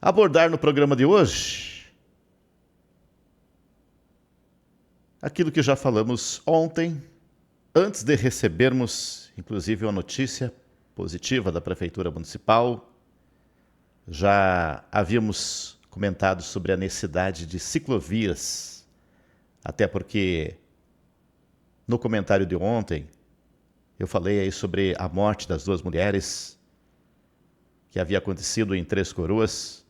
abordar no programa de hoje aquilo que já falamos ontem, antes de recebermos, inclusive, uma notícia positiva da Prefeitura Municipal. Já havíamos comentado sobre a necessidade de ciclovias, até porque no comentário de ontem eu falei aí sobre a morte das duas mulheres que havia acontecido em Três Coroas,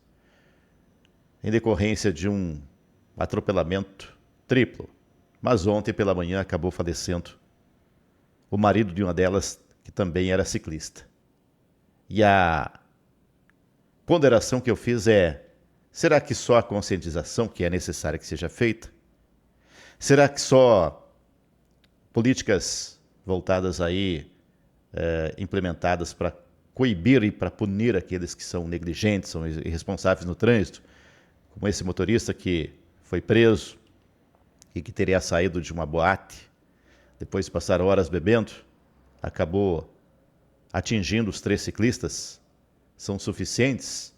em decorrência de um atropelamento triplo. Mas ontem pela manhã acabou falecendo o marido de uma delas, que também era ciclista. E a ponderação que eu fiz é: será que só a conscientização que é necessária que seja feita? Será que só políticas voltadas aí, implementadas para coibir e para punir aqueles que são negligentes, são irresponsáveis no trânsito, como esse motorista que foi preso e que teria saído de uma boate, depois de passar horas bebendo, acabou atingindo os 3 ciclistas, são suficientes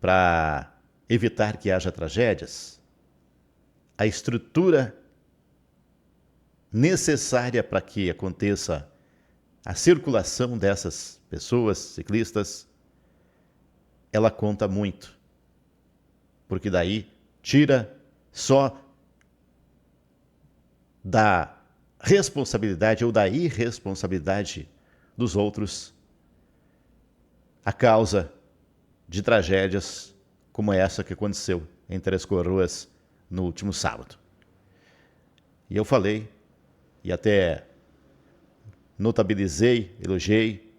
para evitar que haja tragédias? A estrutura necessária para que aconteça a circulação dessas pessoas, ciclistas, ela conta muito, porque daí tira só da responsabilidade ou da irresponsabilidade dos outros a causa de tragédias como essa que aconteceu em Três Coroas no último sábado. E eu falei, e até notabilizei, elogiei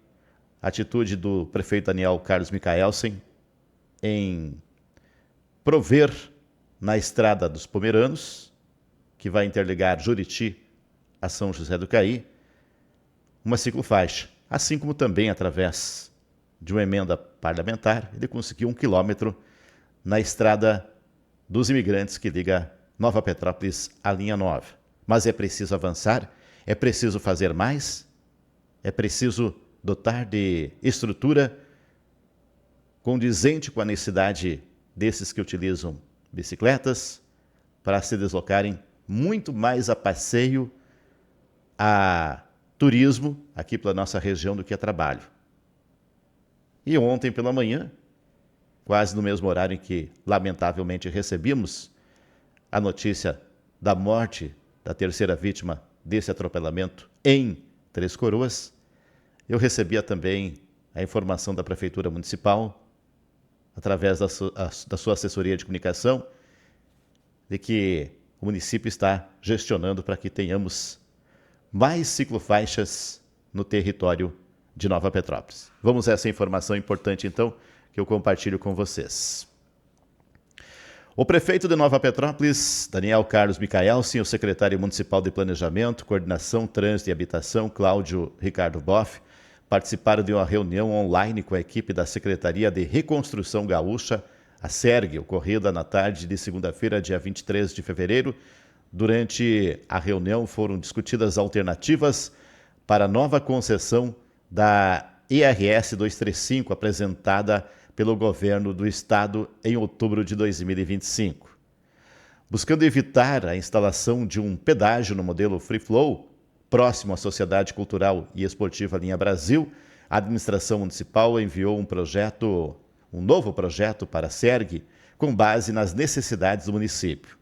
a atitude do prefeito Daniel Carlos Micaelsen em prover na estrada dos Pomeranos, que vai interligar Juriti a São José do Caí, uma ciclofaixa, assim como também através de uma emenda parlamentar, ele conseguiu 1 quilômetro na estrada dos imigrantes que liga Nova Petrópolis à linha 9. Mas é preciso avançar, é preciso fazer mais, é preciso dotar de estrutura condizente com a necessidade desses que utilizam bicicletas para se deslocarem muito mais a passeio, a turismo aqui pela nossa região do que a trabalho. E ontem pela manhã, quase no mesmo horário em que lamentavelmente recebemos a notícia da morte da terceira vítima desse atropelamento em Três Coroas, eu recebia também a informação da Prefeitura Municipal, através da sua assessoria de comunicação, de que o município está gestionando para que tenhamos mais ciclofaixas no território de Nova Petrópolis. Vamos a essa informação importante, então, que eu compartilho com vocês. O prefeito de Nova Petrópolis, Daniel Carlos Micaelsen, o secretário municipal de Planejamento, Coordenação, Trânsito e Habitação, Cláudio Ricardo Boff, participaram de uma reunião online com a equipe da Secretaria de Reconstrução Gaúcha, a SERG, ocorrida na tarde de segunda-feira, dia 23 de fevereiro. Durante a reunião foram discutidas alternativas para a nova concessão da IRS 235, apresentada pelo governo do estado em outubro de 2025. Buscando evitar a instalação de um pedágio no modelo Free Flow, próximo à Sociedade Cultural e Esportiva Linha Brasil, a administração municipal enviou um novo projeto para a SERG, com base nas necessidades do município.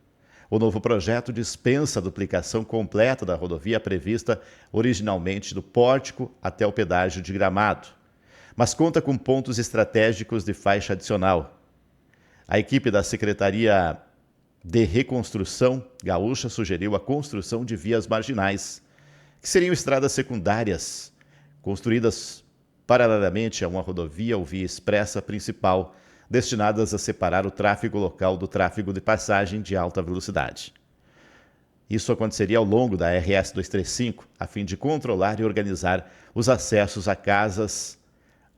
O novo projeto dispensa a duplicação completa da rodovia prevista originalmente do Pórtico até o pedágio de Gramado, mas conta com pontos estratégicos de faixa adicional. A equipe da Secretaria de Reconstrução Gaúcha sugeriu a construção de vias marginais, que seriam estradas secundárias, construídas paralelamente a uma rodovia ou via expressa principal, destinadas a separar o tráfego local do tráfego de passagem de alta velocidade. Isso aconteceria ao longo da RS 235, a fim de controlar e organizar os acessos a casas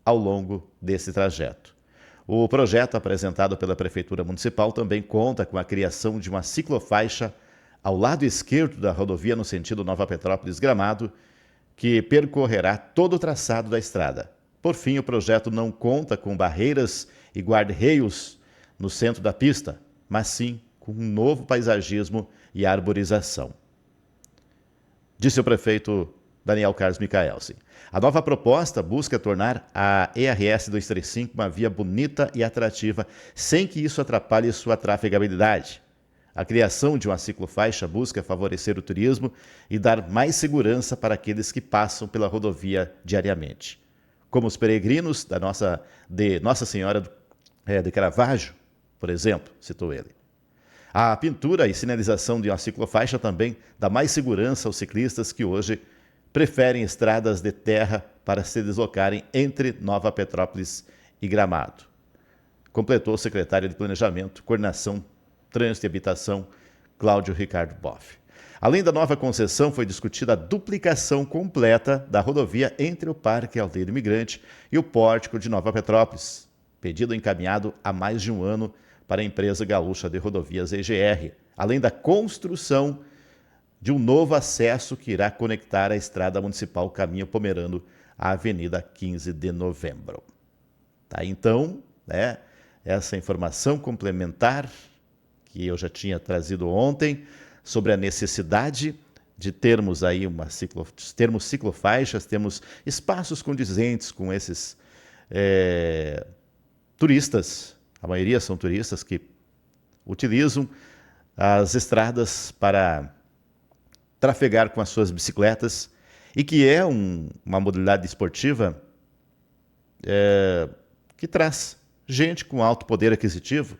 ao longo desse trajeto. O projeto apresentado pela Prefeitura Municipal também conta com a criação de uma ciclofaixa ao lado esquerdo da rodovia no sentido Nova Petrópolis-Gramado, que percorrerá todo o traçado da estrada. Por fim, o projeto não conta com barreiras e guarda-reios no centro da pista, mas sim com um novo paisagismo e arborização. Disse o prefeito Daniel Carlos Micaelsen. A nova proposta busca tornar a ERS 235 uma via bonita e atrativa, sem que isso atrapalhe sua trafegabilidade. A criação de uma ciclofaixa busca favorecer o turismo e dar mais segurança para aqueles que passam pela rodovia diariamente, como os peregrinos de Nossa Senhora de Caravaggio, por exemplo, citou ele. A pintura e sinalização de uma ciclofaixa também dá mais segurança aos ciclistas que hoje preferem estradas de terra para se deslocarem entre Nova Petrópolis e Gramado. Completou o secretário de Planejamento, Coordenação, Trânsito e Habitação, Cláudio Ricardo Boff. Além da nova concessão, foi discutida a duplicação completa da rodovia entre o Parque Aldeia Imigrante e o Pórtico de Nova Petrópolis, pedido encaminhado há mais de um ano para a empresa gaúcha de rodovias EGR, além da construção de um novo acesso que irá conectar a estrada municipal Caminho Pomerano à Avenida 15 de Novembro. Tá, então, essa informação complementar que eu já tinha trazido ontem sobre a necessidade de termos aí termos ciclofaixas, termos espaços condizentes com esses turistas. A maioria são turistas que utilizam as estradas para trafegar com as suas bicicletas e que é uma modalidade esportiva que traz gente com alto poder aquisitivo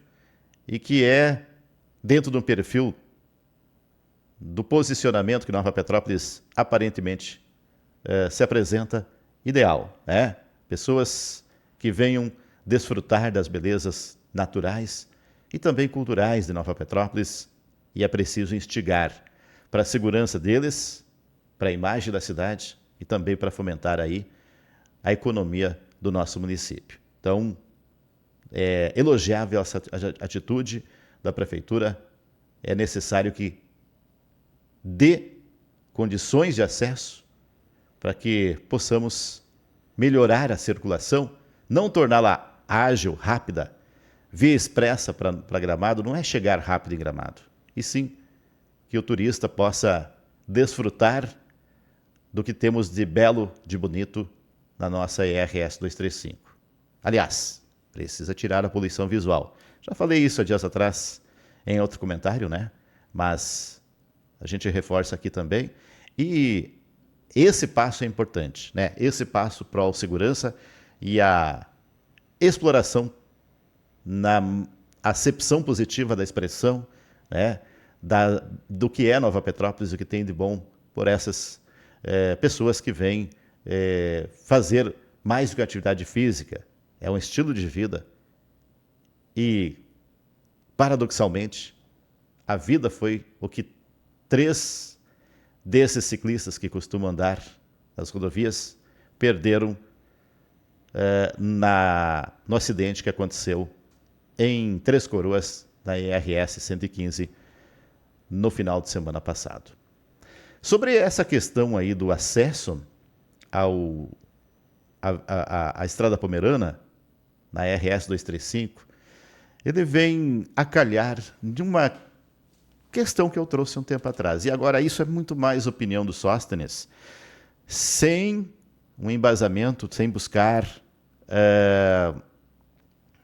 e que é dentro de um perfil do posicionamento que Nova Petrópolis aparentemente se apresenta ideal, né? Pessoas que venham desfrutar das belezas naturais e também culturais de Nova Petrópolis, e é preciso instigar para a segurança deles, para a imagem da cidade e também para fomentar aí a economia do nosso município. Então, é elogiável essa atitude da Prefeitura. É necessário que dê condições de acesso para que possamos melhorar a circulação, não torná-la ágil, rápida. Via expressa para Gramado não é chegar rápido em Gramado, e sim que o turista possa desfrutar do que temos de belo, de bonito na nossa ERS 235. Aliás, precisa tirar a poluição visual. Já falei isso há dias atrás em outro comentário, né? Mas a gente reforça aqui também. E esse passo é importante, né? Esse passo pró segurança e a exploração na acepção positiva da expressão, né? Do que é Nova Petrópolis, o que tem de bom por essas pessoas que vêm fazer mais do que atividade física. É um estilo de vida. E, paradoxalmente, a vida foi o que 3 desses ciclistas que costumam andar nas rodovias perderam no acidente que aconteceu em Três Coroas, na ERS 115, no final de semana passado. Sobre essa questão aí do acesso à Estrada Pomerana, na RS 235, ele vem a calhar de uma questão que eu trouxe um tempo atrás. E agora isso é muito mais opinião do Sóstenes, sem um embasamento, sem buscar,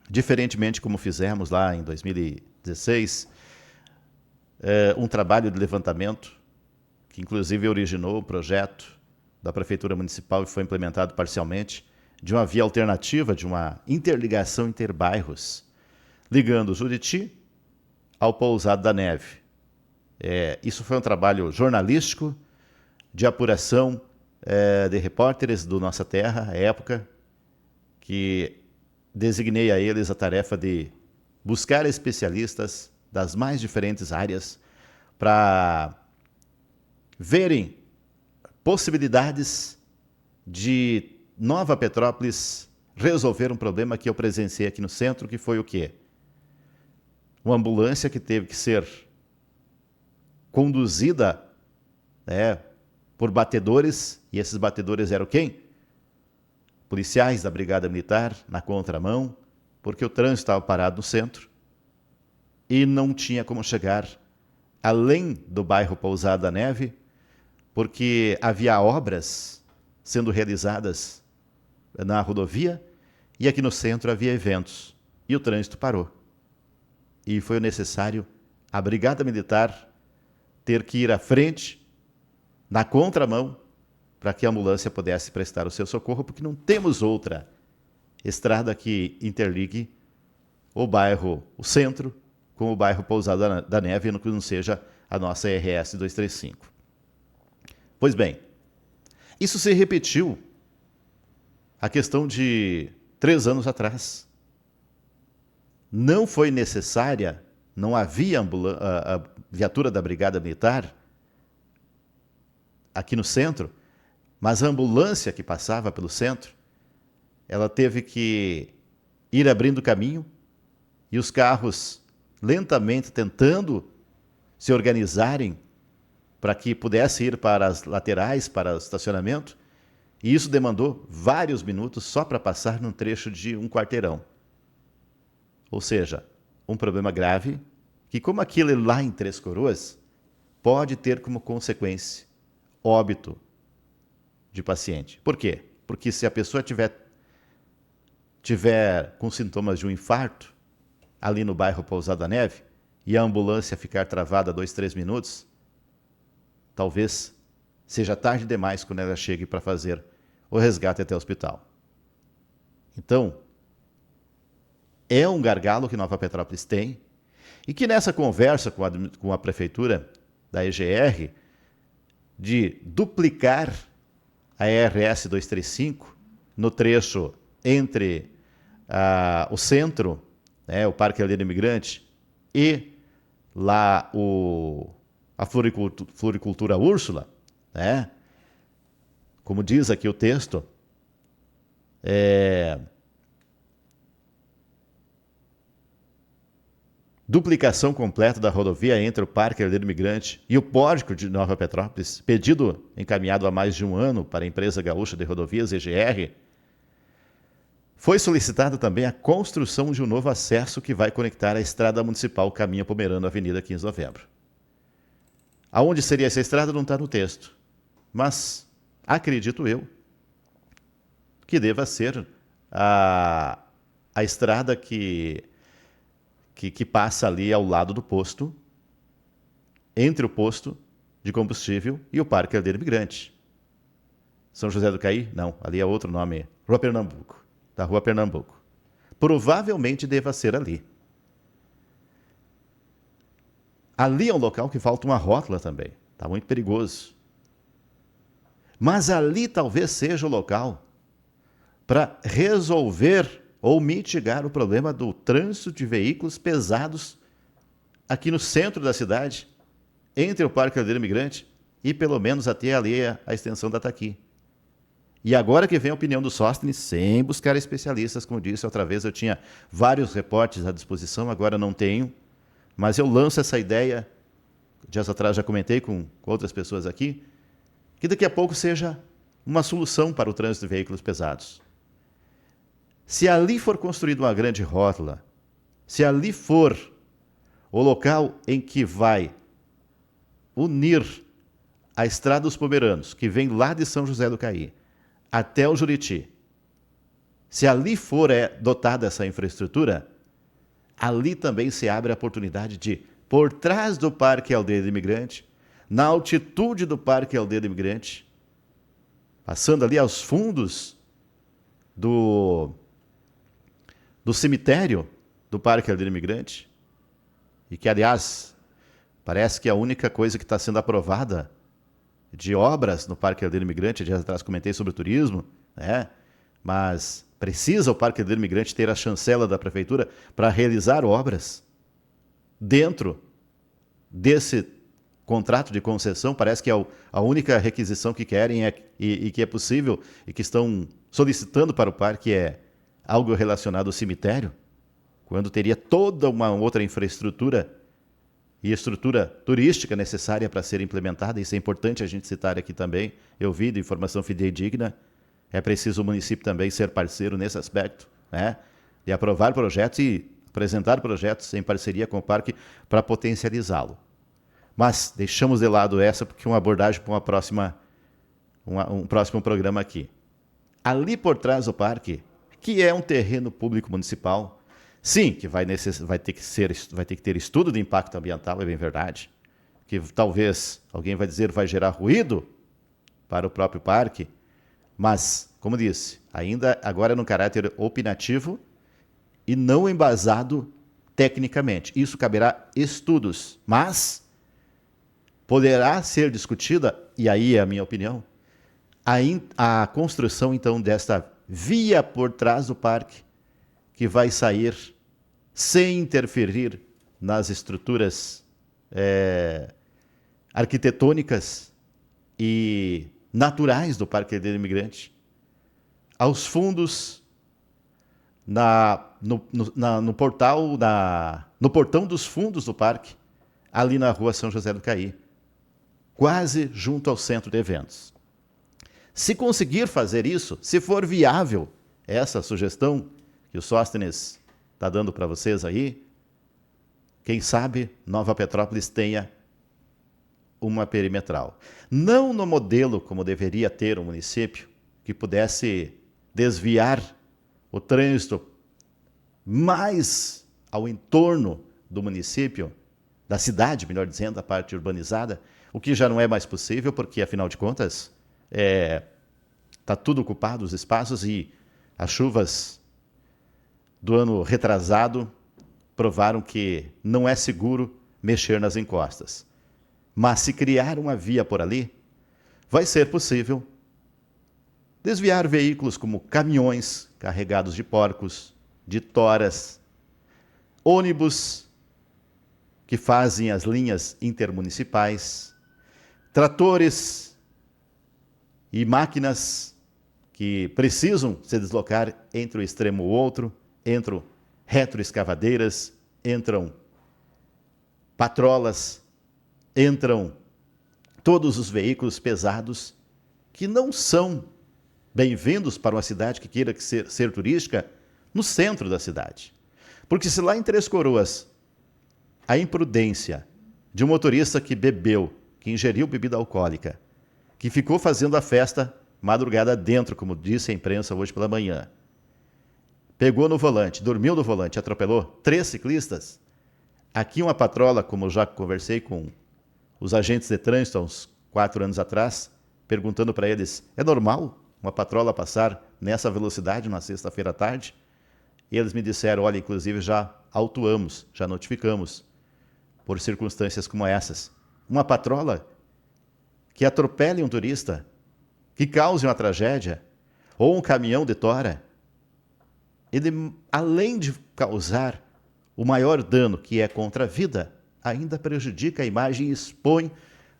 diferentemente como fizemos lá em 2016, um trabalho de levantamento, que inclusive originou o projeto da Prefeitura Municipal e foi implementado parcialmente, de uma via alternativa, de uma interligação interbairros, ligando Juriti ao Pousado da Neve. Isso foi um trabalho jornalístico, de apuração de repórteres do Nossa Terra, à época, que designei a eles a tarefa de buscar especialistas das mais diferentes áreas para verem possibilidades de Nova Petrópolis resolver um problema que eu presenciei aqui no centro, que foi o quê? Uma ambulância que teve que ser conduzida por batedores, e esses batedores eram quem? Policiais da Brigada Militar, na contramão, porque o trânsito estava parado no centro, e não tinha como chegar além do bairro Pousada da Neve, porque havia obras sendo realizadas na rodovia e aqui no centro havia eventos e o trânsito parou. E foi necessário a Brigada Militar ter que ir à frente, na contramão, para que a ambulância pudesse prestar o seu socorro, porque não temos outra estrada que interligue o bairro, o centro, com o bairro Pousada da Neve, no que não seja a nossa RS 235. Pois bem, isso se repetiu a questão de 3 anos atrás. Não foi necessária, não havia a viatura da Brigada Militar aqui no centro, mas a ambulância que passava pelo centro, ela teve que ir abrindo caminho e os carros lentamente tentando se organizarem para que pudesse ir para as laterais, para o estacionamento, e isso demandou vários minutos só para passar num trecho de um quarteirão. Ou seja, um problema grave que, como aquele lá em Três Coroas, pode ter como consequência óbito de paciente. Por quê? Porque se a pessoa tiver com sintomas de um infarto, ali no bairro Pousada da Neve, e a ambulância ficar travada 2, 3 minutos, talvez seja tarde demais quando ela chegue para fazer o resgate até o hospital. Então, é um gargalo que Nova Petrópolis tem e que nessa conversa com a prefeitura da EGR de duplicar a RS 235 no trecho entre o centro, o Parque Aldeia Imigrante, e lá a Floricultura Úrsula, como diz aqui o texto, duplicação completa da rodovia entre o Parque Herdeiro Imigrante e o Pórtico de Nova Petrópolis, pedido encaminhado há mais de um ano para a empresa gaúcha de rodovias, EGR, foi solicitada também a construção de um novo acesso que vai conectar a estrada municipal Caminho Pomerano, Avenida 15 de Novembro. Aonde seria essa estrada não está no texto, mas acredito eu que deva ser a estrada que passa ali ao lado do posto, entre o posto de combustível e o Parque Herdeiro Imigrante. São José do Caí? Não, ali é outro nome, Rua Pernambuco, da Rua Pernambuco. Provavelmente deva ser ali. Ali é um local que falta uma rótula também, está muito perigoso. Mas ali talvez seja o local para resolver ou mitigar o problema do trânsito de veículos pesados aqui no centro da cidade, entre o Parque Herdeiro Imigrante e pelo menos até ali a extensão da Taqui. E agora que vem a opinião do Sóstenes, sem buscar especialistas, como disse outra vez, eu tinha vários reportes à disposição, agora não tenho, mas eu lanço essa ideia, dias atrás já comentei com outras pessoas aqui, que daqui a pouco seja uma solução para o trânsito de veículos pesados. Se ali for construída uma grande rótula, se ali for o local em que vai unir a Estrada dos Pomeranos, que vem lá de São José do Caí, até o Juriti, se ali for dotada essa infraestrutura, ali também se abre a oportunidade de, por trás do Parque Aldeia do Imigrante, na altitude do Parque Aldeia do Imigrante, passando ali aos fundos do cemitério do Parque Aldeia do Imigrante, e que, aliás, parece que é a única coisa que está sendo aprovada de obras no Parque Aldeia do Imigrante, dias atrás comentei sobre o turismo, mas precisa o Parque Aldeia do Imigrante ter a chancela da prefeitura para realizar obras dentro desse contrato de concessão. Parece que é a única requisição que querem e que é possível e que estão solicitando para o parque é algo relacionado ao cemitério, quando teria toda uma outra infraestrutura e estrutura turística necessária para ser implementada. Isso é importante a gente citar aqui também. Eu vi de informação fidedigna. É preciso o município também ser parceiro nesse aspecto, de aprovar projetos e apresentar projetos em parceria com o parque para potencializá-lo. Mas deixamos de lado essa porque é uma abordagem para um próximo programa aqui. Ali por trás do parque, que é um terreno público municipal, sim, que vai ter que ter estudo de impacto ambiental, é bem verdade, que talvez alguém vai dizer vai gerar ruído para o próprio parque, mas, como disse, ainda agora no caráter opinativo e não embasado tecnicamente. Isso caberá estudos, mas poderá ser discutida, e aí é a minha opinião, a construção, então, desta via por trás do parque, que vai sair sem interferir nas estruturas arquitetônicas e naturais do Parque Herdeiro Imigrante, aos fundos, no portão dos fundos do parque, ali na rua São José do Caí, quase junto ao centro de eventos. Se conseguir fazer isso, se for viável essa sugestão que o Sóstenes está dando para vocês aí, quem sabe Nova Petrópolis tenha uma perimetral. Não no modelo como deveria ter o município, que pudesse desviar o trânsito mais ao entorno do município, da cidade, melhor dizendo, a parte urbanizada, o que já não é mais possível, porque, afinal de contas, está tudo ocupado, os espaços, e as chuvas do ano retrasado provaram que não é seguro mexer nas encostas. Mas se criar uma via por ali, vai ser possível desviar veículos como caminhões carregados de porcos, de toras, ônibus que fazem as linhas intermunicipais, tratores e máquinas que precisam se deslocar entre o extremo e o outro, entram retroescavadeiras, entram patrolas, entram todos os veículos pesados que não são bem-vindos para uma cidade que queira ser turística no centro da cidade. Porque se lá em Três Coroas a imprudência de um motorista que bebeu, que ingeriu bebida alcoólica, que ficou fazendo a festa madrugada dentro, como disse a imprensa hoje pela manhã, pegou no volante, dormiu no volante, atropelou 3 ciclistas, aqui uma patrola, como eu já conversei com os agentes de trânsito há uns 4 anos atrás, perguntando para eles, é normal uma patrola passar nessa velocidade na sexta-feira à tarde? E eles me disseram, olha, inclusive já autuamos, já notificamos, por circunstâncias como essas. Uma patrola que atropele um turista, que cause uma tragédia, ou um caminhão de tora, ele, além de causar o maior dano, que é contra a vida, ainda prejudica a imagem e expõe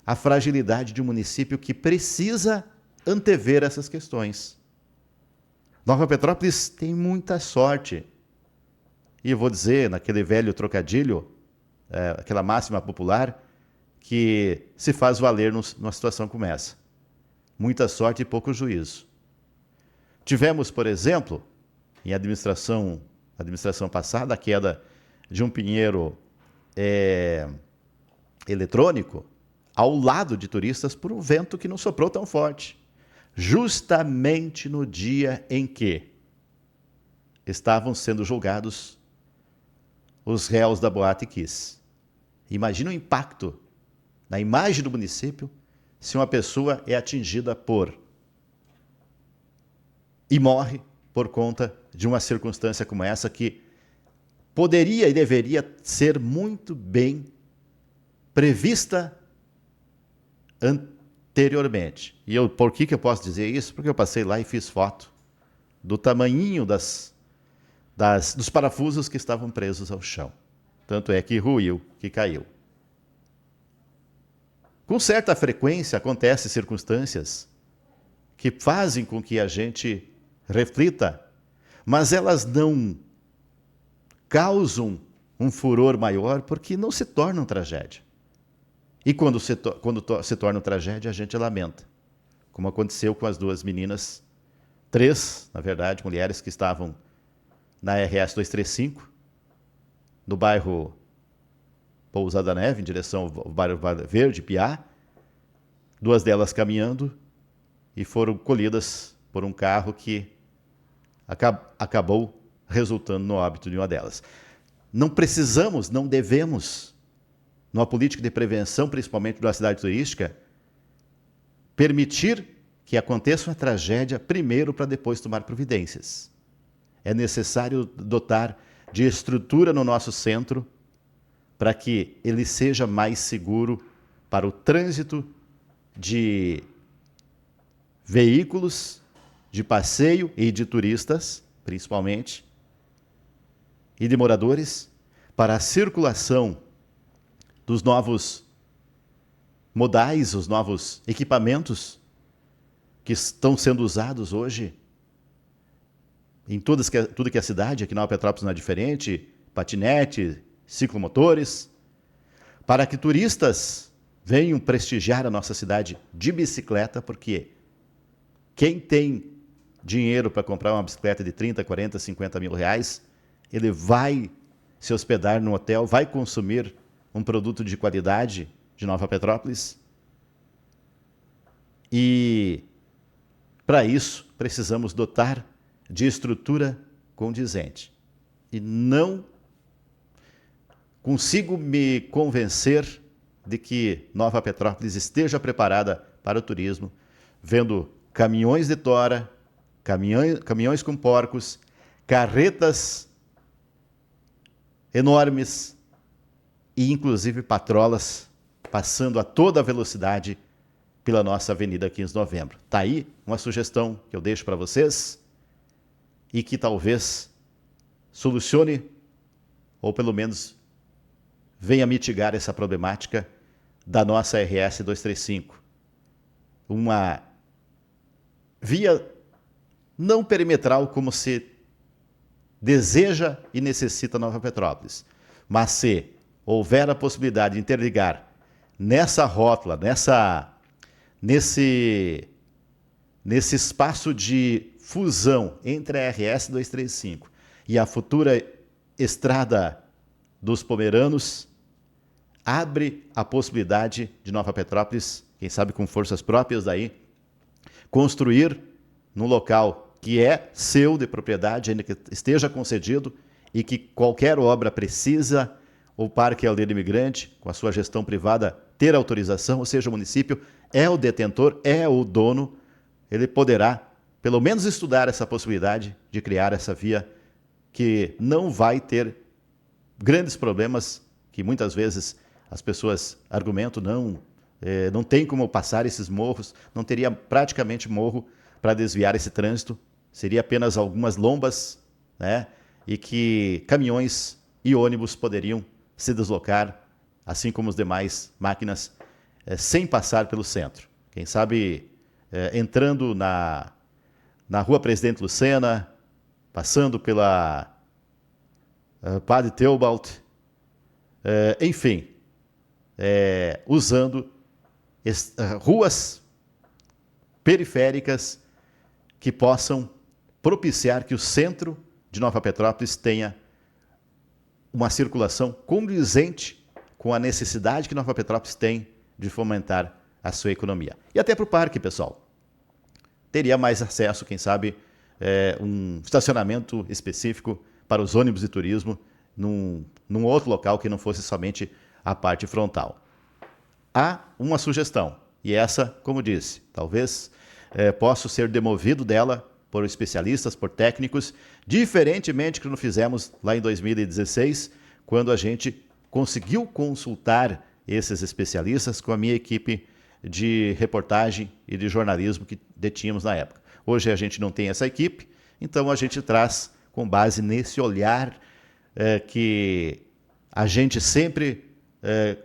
a fragilidade de um município que precisa antever essas questões. Nova Petrópolis tem muita sorte. E eu vou dizer, naquele velho trocadilho, aquela máxima popular, que se faz valer numa situação como essa. Muita sorte e pouco juízo. Tivemos, por exemplo, em administração passada, a queda de um pinheiro eletrônico ao lado de turistas por um vento que não soprou tão forte. Justamente no dia em que estavam sendo julgados os réus da Boate Kiss. Imagina o impacto na imagem do município se uma pessoa é atingida e morre por conta de uma circunstância como essa que poderia e deveria ser muito bem prevista anteriormente. E por que eu posso dizer isso? Porque eu passei lá e fiz foto do tamanhinho dos parafusos que estavam presos ao chão. Tanto é que ruiu, que caiu. Com certa frequência acontecem circunstâncias que fazem com que a gente reflita, mas elas não causam um furor maior porque não se tornam tragédia. E quando se torna tragédia, a gente lamenta, como aconteceu com as 2 meninas, 3, na verdade, mulheres que estavam na RS 235, no bairro Pousada Neve, em direção ao bairro Verde, Piá, 2 delas caminhando e foram colhidas por um carro que acabou resultando no óbito de uma delas. Não precisamos, não devemos, numa política de prevenção, principalmente de uma cidade turística, permitir que aconteça uma tragédia primeiro para depois tomar providências. É necessário dotar de estrutura no nosso centro para que ele seja mais seguro para o trânsito de veículos, de passeio e de turistas, principalmente, e de moradores, para a circulação dos novos modais, os novos equipamentos que estão sendo usados hoje em tudo que é cidade, aqui na Nova Petrópolis não é diferente, patinete, ciclomotores, para que turistas venham prestigiar a nossa cidade de bicicleta, porque quem tem dinheiro para comprar uma bicicleta de 30, 40, 50 mil reais, ele vai se hospedar no hotel, vai consumir um produto de qualidade de Nova Petrópolis. E, para isso, precisamos dotar de estrutura condizente. E não consigo me convencer de que Nova Petrópolis esteja preparada para o turismo, vendo caminhões de tora, caminhões com porcos, carretas enormes e, inclusive, patrolas passando a toda velocidade pela nossa Avenida 15 de Novembro. Está aí uma sugestão que eu deixo para vocês e que talvez solucione, ou pelo menos venha mitigar essa problemática da nossa RS 235. Uma via não perimetral como se deseja e necessita Nova Petrópolis, mas se houver a possibilidade de interligar nessa rótula, nesse espaço de fusão entre a RS 235 e a futura Estrada dos Pomeranos, abre a possibilidade de Nova Petrópolis, quem sabe com forças próprias daí, construir num local que é seu, de propriedade, ainda que esteja concedido, e que qualquer obra precisa, o Parque Aldeia Imigrante, com a sua gestão privada, ter autorização, ou seja, o município é o detentor, é o dono, ele poderá, pelo menos, estudar essa possibilidade de criar essa via que não vai ter grandes problemas, que muitas vezes as pessoas argumentam, não tem como passar esses morros, não teria praticamente morro para desviar esse trânsito, seria apenas algumas lombas, né? E que caminhões e ônibus poderiam se deslocar, assim como as demais máquinas, sem passar pelo centro. Quem sabe entrando na Rua Presidente Lucena, passando pela Padre Theobald, enfim, usando ruas periféricas que possam propiciar que o centro de Nova Petrópolis tenha uma circulação condizente com a necessidade que Nova Petrópolis tem de fomentar a sua economia. E até para o parque, pessoal. Teria mais acesso, quem sabe, um estacionamento específico para os ônibus de turismo num outro local que não fosse somente a parte frontal. Há uma sugestão, e essa, como disse, talvez possa ser demovido dela por especialistas, por técnicos, diferentemente do que nós fizemos lá em 2016, quando a gente conseguiu consultar esses especialistas com a minha equipe de reportagem e de jornalismo que detínhamos na época. Hoje a gente não tem essa equipe, então a gente traz, com base nesse olhar que a gente sempre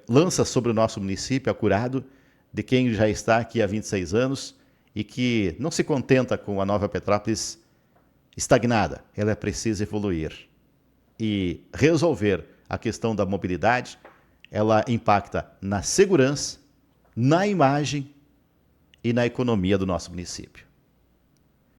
lança sobre o nosso município, acurado, de quem já está aqui há 26 anos e que não se contenta com a Nova Petrópolis estagnada. Ela precisa evoluir. E resolver a questão da mobilidade, ela impacta na segurança, na imagem e na economia do nosso município.